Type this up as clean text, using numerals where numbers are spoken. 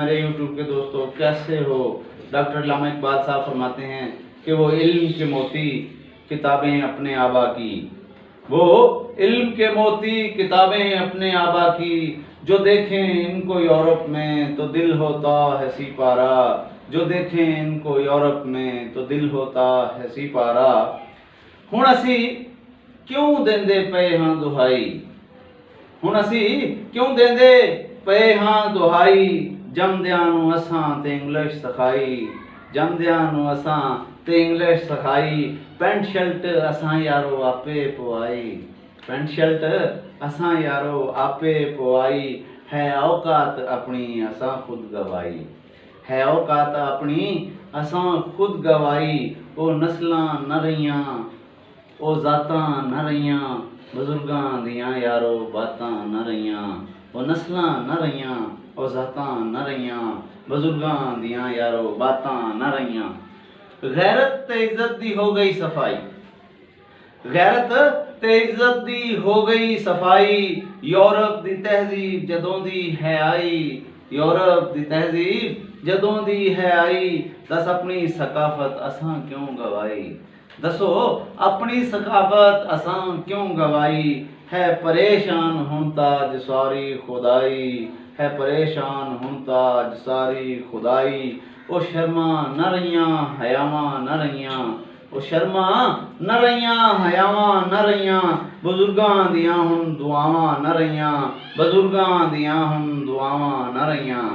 मेरे यूट्यूब के दोस्तों, कैसे हो। डॉक्टर अल्लामा इकबाल साहब फरमाते हैं कि वो इल्म के मोती किताबें अपने आबा की, वो इल्म के मोती किताबें अपने आबा की, जो देखें इनको यूरोप में तो दिल होता है सिपारा, जो देखें इनको यूरोप में तो दिल होता है सिपारा। हुण असी क्यों देंदे पे हाँ दुहाई, हुण असी क्यों देंदे पे हाँ दुहाई, जमदियां नूं असां ते इंग्लिश सिखाई, जमदियां नूं असां ते इंग्लिश सिखाई। पैंट शर्ट असां यारो आपे पवाई, पैंट शर्ट असां यारो आपे पवाई, है औकात अपनी असां खुद गवाई, है औकात अपनी असां खुद गवाई। ओ नस्लां न रहियां, ओ जातां न रहियां, बजुर्गां दियां यारो बातां न रहियां, ओ नस्लां न रहियां, ओ जातां न रहियां, बजुर्गां दियां यारो बातां न रहियां। गैरत ते इज्जत दी हो गई सफाई, गैरत ते इज्जत दी हो गई सफाई, यूरोप दी तहजीब जदों दी है आई, यूरोप दी तहजीब जदों दी है आई। दस अपनी सकाफत असां क्यों गवाई, दसो अपनी सकाफत असां क्यों गवाई। है परेशान हुण ताज सारी खुदाई, है परेशान हुण ताज सारी खुदाई। ओ शर्मा न रहियां हयावां न रहियां, ओ शर्मा न रहियां हयावां न रहियां, बजुर्गां दियां हुण दुआवां न रहियां, बजुर्गां दियां हुण दुआवां न रहियां।